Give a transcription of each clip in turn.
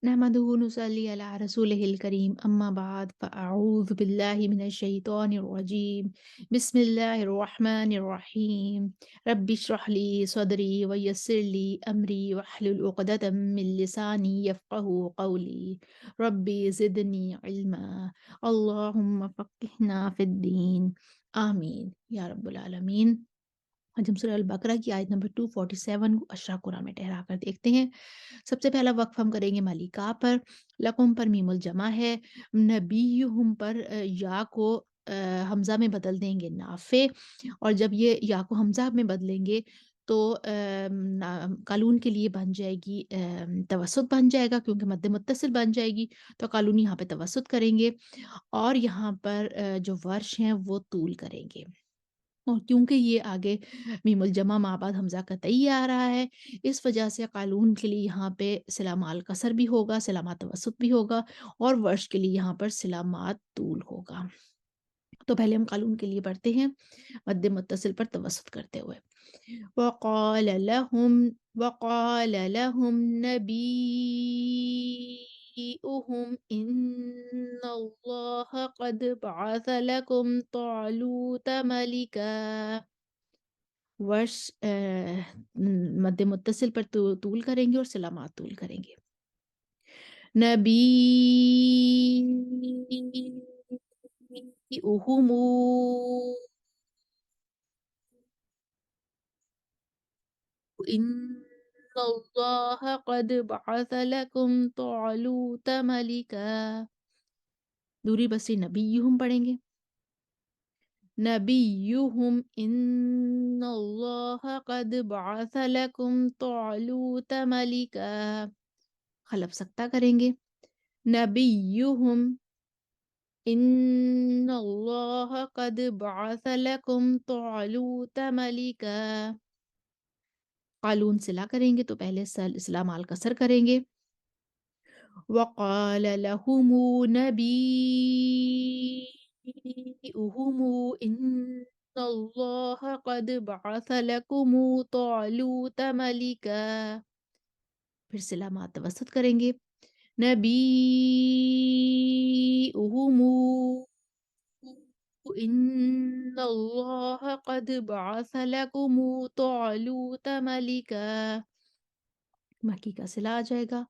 नहमदुहु व नुसल्ली अला रसूलिहिल करीम अम्मा बाद फ़अऊज़ु बिल्लाहि मिनश शैतानिर रजीम बिस्मिल्लाहिर रहमानिर रहीम रब्बि इश्रह ली सदरी व यस्सिर ली अमरी वहलुल उक़दतम मिन लिसानी यफ़क़हू क़ौली रब्बि ज़िदनी इल्मा अल्लाहुम्मा फ़क़्हिना फ़िद्दीन आमीन या रब्बुल आलमीन। आज हम सूरह अल बकरा की आयत नंबर 247 को अशरा कुरान में ठहरा कर देखते हैं। सबसे पहला वक्फ हम करेंगे मलिका पर। लकुम पर मीमुल जमा है। नबीयुहुम पर या को हमज़ा में बदल देंगे नाफ़े, और जब ये या को हमज़ा में बदलेंगे तो कालून के लिए बन जाएगी तवसुत बन जाएगा, क्योंकि मद्दे मुत्तसिल बन जाएगी तो कालून यहाँ पे तवसुत करेंगे, और यहाँ पर जो वर्ष हैं वो तूल करेंगे। और क्योंकि ये आगे मीमुल जमा माँ बाद हमज़ा कतई आ रहा है, इस वजह से क़ालून के लिए यहाँ पे सिला माल कसर भी होगा, सिला मा तवस्सुत भी होगा, और वर्ष के लिए यहाँ पर सिला मा तूल होगा। तो पहले हम क़ालून के लिए पढ़ते हैं मद्दे मुत्तसिल पर तवस्सुत करते हुए। वक़ाल लहुम वक़ाल लहुम नबीउहुम इन्नल्लाह क़द बअस लकुम तालूत मलिका। वर्ष मद्दे मुत्तसिल पर तूल करेंगे और सिला मा तूल करेंगे। नबीउहुम इन्नल्लाह क़द बअस लकुम तालूत मलिका। दूरी बसी नबीयुहुम पढ़ेंगे। नबीयुहुम इन्नल्लाह क़द बअस लकुम तालूत मलिका। खलफ सकता करेंगे। नबीयुहुम इन्नल्लाह क़द बअस लकुम तालूत मलिका। क़ालून सिला करेंगे तो पहले सिला माल कसर करेंगे। वक़ाल लहुमु नबीउहुम इन्नल्लाह क़द बअस लकुम तालूत मलिका। फिर सिला मा तवस्सुत करेंगे। नबीउहुम इन्नल्लाह क़द बअस लकुम तालूत मलिका। मक्की का सिला आ जाएगा।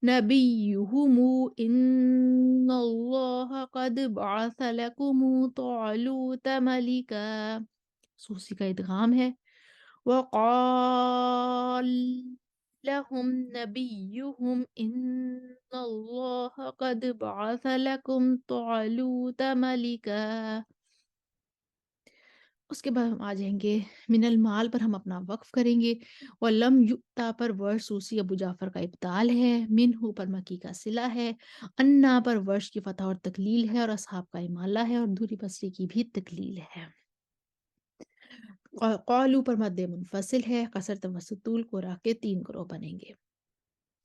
नबीयुहुम इन्नल्लाह क़द बअस लकुम तालूत मलिका। सूसी का इदगाम है। वक़ाल लहुम नबीयुहुम इन्नल्लाह क़द बअस लकुम तालूत मलिका। उसके बाद हम आ जाएँगे मिनल माल पर, हम अपना वक़्फ़ करेंगे। वलम युक्ता पर वर्ष सूसी अबू जाफ़र का इब्ताल है। मिन्हु पर मक्की का सिला है। अन्ना पर वर्ष की फ़तह और तकलील है, और असहाब का इमाला है, और दूरी बसरी की भी तकलील है। क़ालू पर मद्दे मुनफ़सिल है। कसर तवस्सुत तूल को रख के 3 ग्रोह बनेंगे।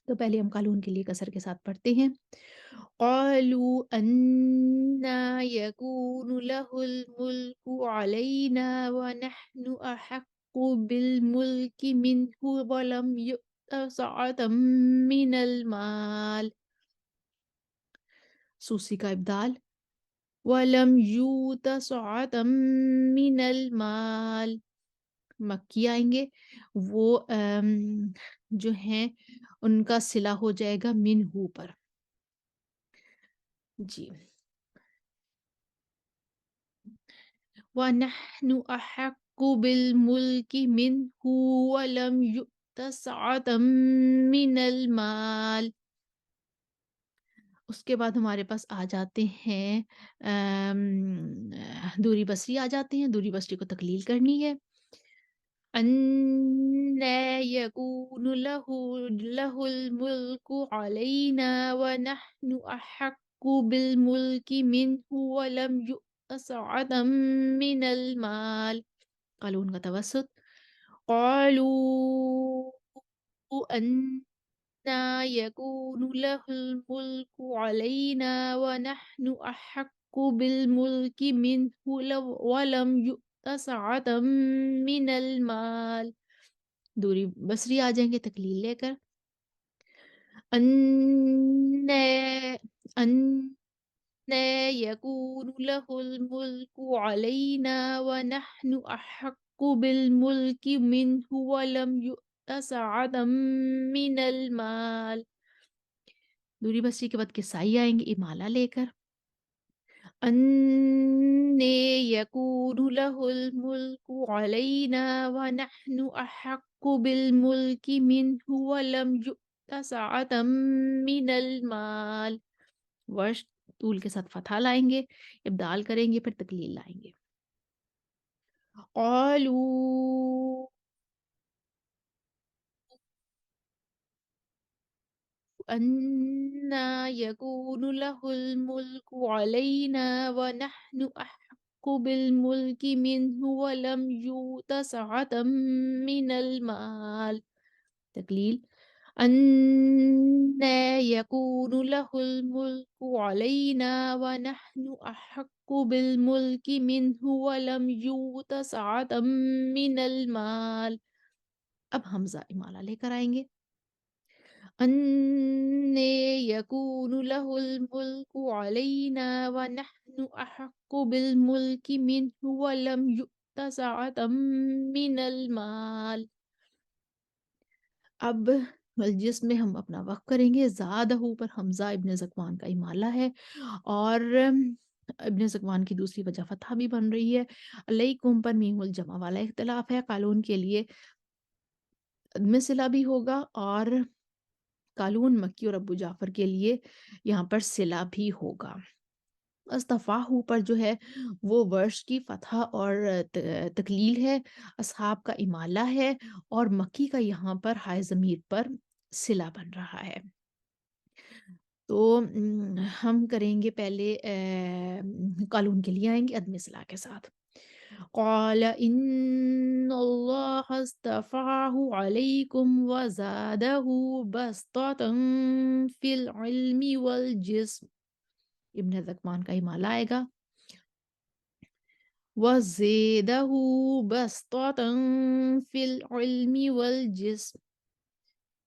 तो पहले हम क़ालून के लिए कसर के साथ पढ़ते हैं। क़ालू अन्ना यकूनु लहुल मुल्कु अलैना व नहनु अहक्कु बिल मुल्कि मिन्हु व लम युअ्त सअतम मिनल माल। सूसी का इब्दाल। वलम यूत सअतम मिनल माल। मक्की आएंगे, वो जो हैं उनका सिला हो जाएगा मिन्हु पर। जी। व नहनु अहक्कु बिल मुल्कि मिन्हु व लम युअ्त सअतम मिनल माल। उसके बाद हमारे पास आ जाते हैं दूरी बसरी आ जाते हैं। दूरी बसरी को तकलील करनी है। अन्ना यकूनु लहुल मुल्कु अलैना व नहनु अहक्कु बिल मुल्कि मिन्हु व लम युअ्त सअतम मिनल माल। क़ालून का तवस्सुत। क़ालू अन्ना यकूनु लहुल मुल्कु अलैना व नहनु अहक्कु बिल मुल्कि मिन्हु व लम युअ्त सअतम मिनल माल। दूरी बसरी आ जाएंगे तकलील लेकर। أَنَّىٰ أَنَّىٰ يَكُونُ لَهُ الْمُلْكُ عَلَيْنَا وَنَحْنُ أَحَقُّ بِالْمُلْكِ مِنْهُ وَلَمْ يُؤْتَ سَعَةً مِّنَ المال. دوری بسری کے بعد کسائی آئیں گے امالہ لے کر. أَنَّىٰ يَكُونُ لَهُ الْمُلْكُ عَلَيْنَا وَنَحْنُ أَحَقُّ بِالْمُلْكِ مِنْهُ وَلَمْ يُؤْتَ سَعَةً مِّنَ المال. ورش طول کے ساتھ فتحہ لائیں گے، ابدال کریں گے، پھر تکلیل لائیں گے. قالوا أَنَّىٰ يَكُونُ لَهُ الْمُلْكُ عَلَيْنَا وَنَحْنُ أَحَقُّ بِالْمُلْكِ مِنْهُ وَلَمْ يُؤْتَ سَعَةً مِّنَ المال. تقلیل. أَنَّىٰ يَكُونُ لَهُ الْمُلْكُ عَلَيْنَا وَنَحْنُ أَحَقُّ بِالْمُلْكِ مِنْهُ وَلَمْ يُؤْتَ سَعَةً مِّنَ المال. اب حمزہ امالہ لے کر آئیں گے. أَنَّىٰ يَكُونُ لَهُ الْمُلْكُ عَلَيْنَا وَنَحْنُ أَحَقُّ بِالْمُلْكِ مِنْهُ وَلَمْ يُؤْتَ سَعَةً مِّنَ المال. اب جس میں ہم اپنا وقف کریں گے. زادہ پر حمزہ ابن زکوان کا امالہ ہے اور ابن زکوان کی دوسری وجہ فتحہ بھی بن رہی ہے. علیکم پر میم الجمع والا اختلاف ہے. قالون کے لیے عدم صلہ بھی ہوگا اور قالون مکی اور ابو جعفر کے لیے یہاں پر صلہ بھی ہوگا. استفاہو پر جو ہے وہ ورش کی فتحہ اور تکلیل ہے. اصحاب کا امالہ ہے اور مکی کا یہاں پر ہائے ضمیر پر صلہ بن رہا ہے. تو ہم کریں گے پہلے قالون کے لیے آئیں گے عدم صلہ کے ساتھ. قال ان اللہ اصطفاہ علیکم وزادہ بسطة فی العلم والجسم. ابن زکوان کا امالہ آئے گا. وَزِيدَهُ بَسْطَةً فِي الْعِلْمِ وَالْجِسْمِ.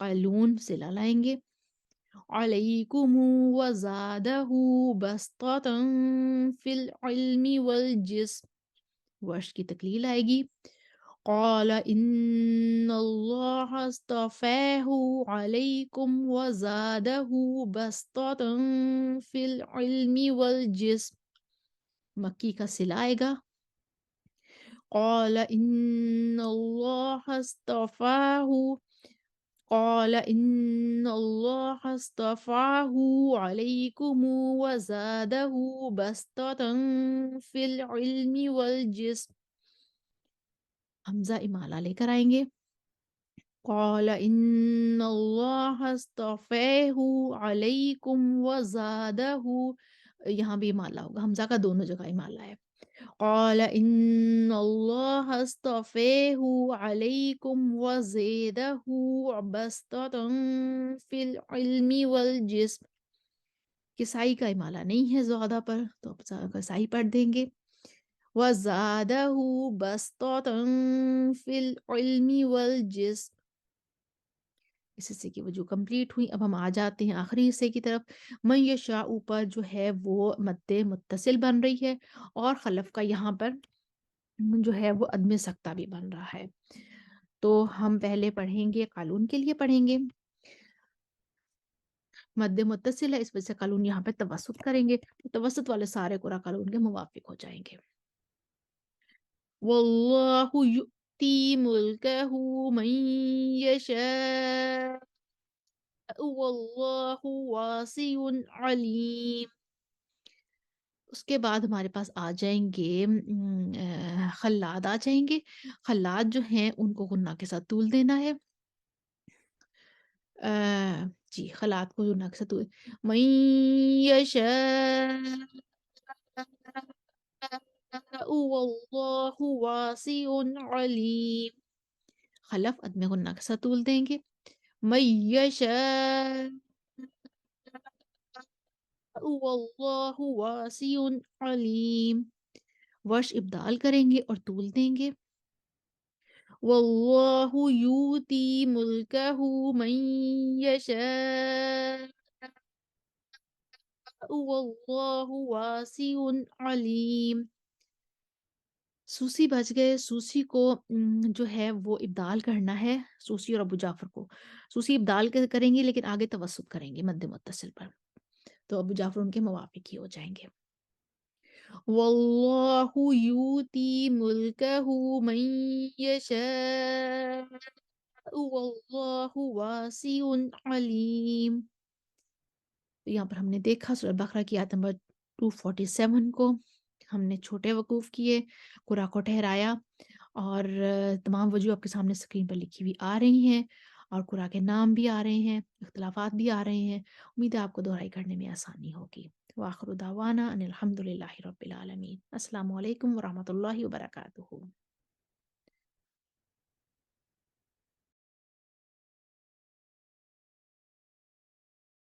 قالون صلہ لائیں گے. عَلَيْكُمْ وَزَادَهُ بَسْطَةً فِي الْعِلْمِ وَالْجِسْمِ. ورش کی تکلیل آئے گی. قال ان اللہ اصطفاہ علیکم وزادہ بسطة فی العلم والجسم. مکی کا صلہ آئے گا. قال ان اللہ اصطفاہ قال ان اللہ اصطفاہ علیکم وزادہ بسطة فی العلم والجسم. حمزہ امالہ لے کر آئیں گے. قال ان اللہ اصطفاہ علیکم وزادہ. یہاں بھی امالہ ہوگا. حمزہ کا دونوں جگہ امالہ ہے. قال ان اللہ اصطفاہ علیکم وزادہ بسطة فی العلم والجسم. کسائی کا امالہ نہیں ہے زیادہ پر تو اب کسائی پڑھ دیں گے. وَزَادَهُ بَسْطَةً فِي الْعِلْمِ وَالْجِسْمِ. اس حصے کی وجہ کمپلیٹ ہوئی. اب ہم آ جاتے ہیں آخری حصے کی طرف. من یشاء اوپر جو ہے وہ مد متصل بن رہی ہے اور خلف کا یہاں پر جو ہے وہ عدم سکتہ بھی بن رہا ہے. تو ہم پہلے پڑھیں گے قالون کے لیے پڑھیں گے. مد متصل ہے اس وجہ سے قالون یہاں پہ توسط کریں گے. توسط والے سارے قرآن قالون کے موافق ہو جائیں گے. واللہ یؤتی ملکہ من یشاء واللہ واسع علیم. اس کے بعد ہمارے پاس آ جائیں گے خلاد آ جائیں گے. خلاد جو ہیں ان کو غنہ کے ساتھ طول دینا ہے. جی خلاد کو غنہ کے ساتھ طول. من یشاء واللہ واسع علیم. خلف عدم غنہ کے ساتھ طول دیں گے. من یشاء واللہ واسع علیم. ورش ابدال کریں گے اور طول دیں گے. वल्लाहु यूती मुल्कहु मन यशा वल्लाहु वासिउन अलीम। सूसी बच गए, सूसी को जो है वो इब्दाल करना है, सूसी और अबू जाफ़र को। सूसी इब्दाल करेंगे लेकिन आगे तवस्सुत करेंगे मद्द मुत्तसिल पर। तो अबू जाफ़र उनके मुवाफ़िक ही हो जाएँगे। वल्लाहु यूती मुल्कहु मन यशा वल्लाहु वासिउन अलीम। तो यहाँ पर हमने देखा सूरह बकरा की आयत नंबर 247 को हमने छोटे वकूफ़ किए, कुरा को ठहराया और तमाम वजूह आपके सामने स्क्रीन पर लिखी हुई आ रही हैं और कुरा के नाम भी आ रहे हैं, इख्तिलाफ़ात भी आ रहे हैं। उम्मीद है आपको दोहराई करने में आसानी होगी। व आखिरु दावाना अनिल हम्दुलिल्लाहि रब्बिल आलमीन। अस्सलामु अलैकुम व रहमतुल्लाहि व बरकातुहू।